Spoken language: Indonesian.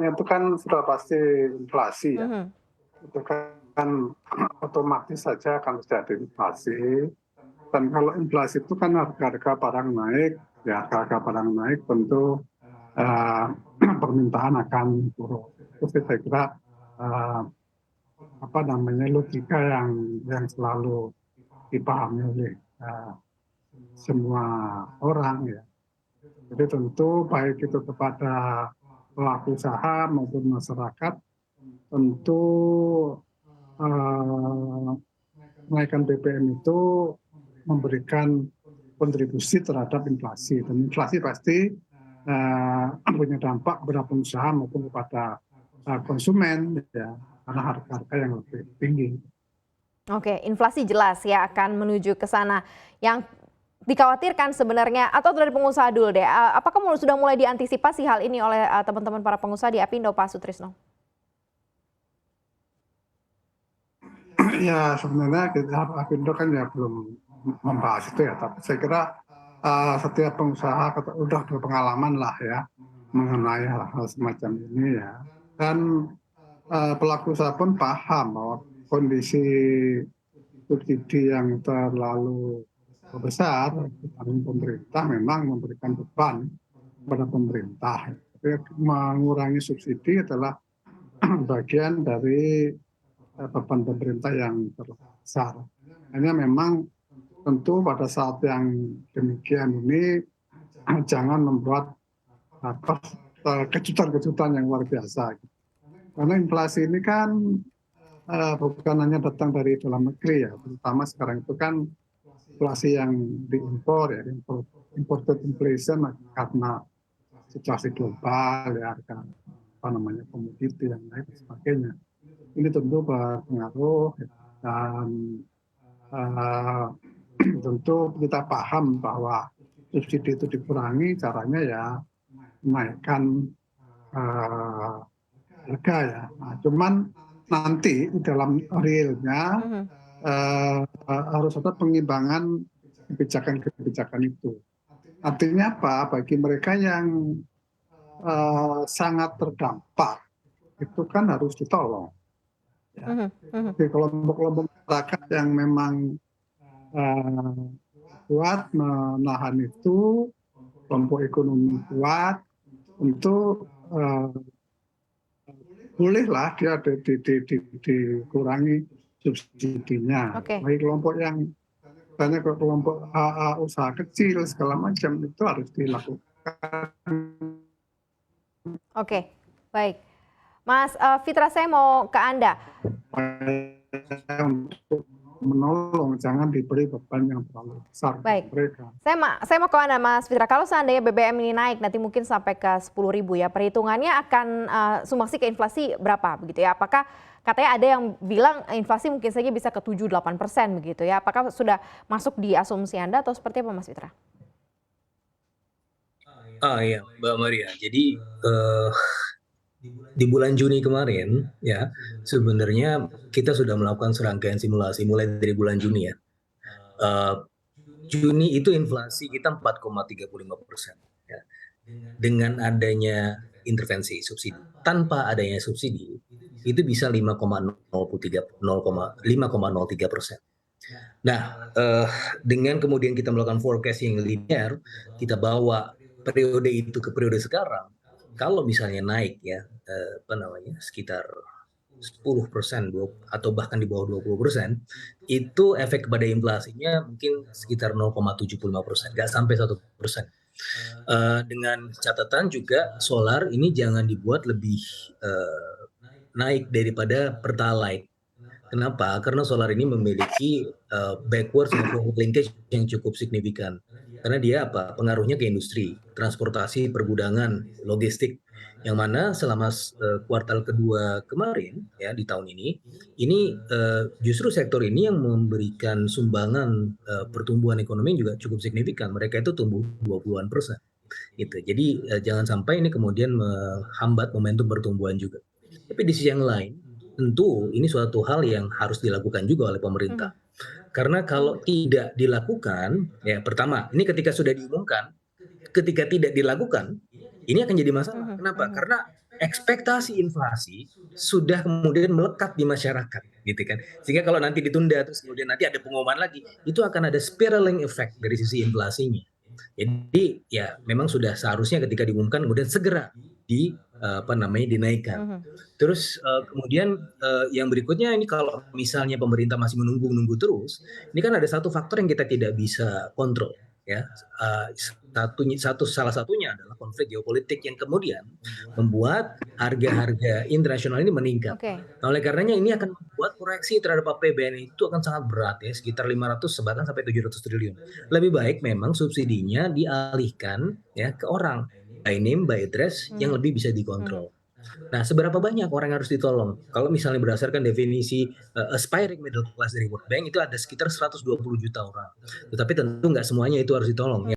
dampaknya itu kan sudah pasti inflasi ya. Mhm. Itu kan otomatis saja akan terjadi inflasi. Dan kalau inflasi itu kan harga-harga barang naik, ya harga-harga barang naik tentu eh, permintaan akan turun. Itu saya kira eh, apa namanya logika yang selalu dipahami oleh semua orang ya. Jadi tentu baik itu kepada pelaku usaha maupun masyarakat tentu eh, kenaikan BBM itu memberikan kontribusi terhadap inflasi dan inflasi pasti punya dampak kepada pengusaha maupun kepada konsumen ya karena harga-harga yang lebih tinggi. Oke, inflasi jelas ya akan menuju ke sana. Yang dikhawatirkan sebenarnya atau dari pengusaha dulu deh, apakah sudah mulai diantisipasi hal ini oleh teman-teman para pengusaha di Apindo, Pak Sutrisno? Ya sebenarnya kita Apindo kan ya belum membahas itu ya, tapi saya kira setiap pengusaha udah berpengalaman lah ya mengenai hal-hal semacam ini ya. Dan pelaku usaha pun paham bahwa kondisi subsidi yang terlalu besar dari pemerintah memang memberikan beban kepada pemerintah. Tapi mengurangi subsidi adalah bagian dari beban pemerintah yang terbesar. Hanya memang tentu pada saat yang demikian ini jangan membuat kejutan-kejutan yang luar biasa. Karena inflasi ini kan bukan hanya datang dari dalam negeri ya, terutama sekarang itu kan inflasi yang diimpor ya, imported inflation karena situasi global ya, harga apa namanya komoditi yang naik dan sebagainya. Ini tentu berpengaruh dan tentu kita paham bahwa subsidi itu dikurangi, caranya ya menaikkan harga ya. Nah, cuman nanti di dalam realnya harus ada pengimbangan kebijakan-kebijakan itu. Artinya apa? Bagi mereka yang sangat terdampak itu kan harus ditolong. Ya. Jadi kelompok-kelompok masyarakat yang memang kuat menahan itu, kelompok ekonomi kuat, untuk bolehlah dia dikurangi subsidinya. Oke. Bagi kelompok yang misalnya kelompok usaha kecil segala macam itu harus dilakukan. Oke, baik. Mas Fitra, saya mau ke Anda. Untuk menolong, jangan diberi beban yang terlalu besar Baik. mereka. Saya mau ke Anda, Mas Fitra. Kalau seandainya BBM ini naik nanti mungkin sampai ke 10.000 ya, perhitungannya akan sumbangsi ke inflasi berapa begitu ya? Apakah katanya ada yang bilang inflasi mungkin saja bisa ke 7-8% begitu ya? Apakah sudah masuk di asumsi Anda atau seperti apa, Mas Fitra? Iya, Mbak Maria. Jadi di bulan Juni kemarin ya sebenarnya kita sudah melakukan serangkaian simulasi mulai dari bulan Juni ya. Juni itu inflasi kita 4,35%. Ya. Dengan adanya intervensi subsidi, tanpa adanya subsidi itu bisa 5,03%. Nah, dengan kemudian kita melakukan forecast yang linear, kita bawa periode itu ke periode sekarang. Kalau misalnya naik ya, sekitar 10% atau bahkan di bawah 20%, itu efek kepada inflasinya mungkin sekitar 0,75%, nggak sampai 1%. Dengan catatan juga solar ini jangan dibuat lebih naik daripada Pertalite. Kenapa? Karena solar ini memiliki backwards and forward linkage yang cukup signifikan. Karena dia pengaruhnya ke industri, transportasi, pergudangan, logistik, yang mana selama kuartal kedua kemarin ya di tahun ini justru sektor ini yang memberikan sumbangan pertumbuhan ekonomi juga cukup signifikan. Mereka itu tumbuh 20-an%. Gitu. Jadi jangan sampai ini kemudian menghambat momentum pertumbuhan juga. Tapi di sisi yang lain, tentu ini suatu hal yang harus dilakukan juga oleh pemerintah. Karena kalau tidak dilakukan, ya pertama, ini ketika sudah diumumkan, ketika tidak dilakukan, ini akan jadi masalah. Kenapa? Karena ekspektasi inflasi sudah kemudian melekat di masyarakat gitu kan. Sehingga kalau nanti ditunda terus kemudian nanti ada pengumuman lagi, itu akan ada spiraling effect dari sisi inflasinya. Jadi ya memang sudah seharusnya ketika diumumkan kemudian segera dinaikkan. Mhm. Terus kemudian yang berikutnya ini kalau misalnya pemerintah masih menunggu terus, ini kan ada satu faktor yang kita tidak bisa kontrol ya. Salah satunya adalah konflik geopolitik yang kemudian membuat harga-harga internasional ini meningkat. Oke. Nah, oleh karenanya ini akan membuat koreksi terhadap APBN itu akan sangat berat ya, sekitar 500 bahkan sampai 700 triliun. Lebih baik memang subsidinya dialihkan ya ke orang, by name, by address yang Mhm. lebih bisa Mhm. dikontrol. Nah, seberapa banyak orang yang harus ditolong? Kalau misalnya berdasarkan definisi aspiring middle class dari World Bank itu ada sekitar 120 juta orang. Tetapi tentu nggak semuanya itu harus ditolong.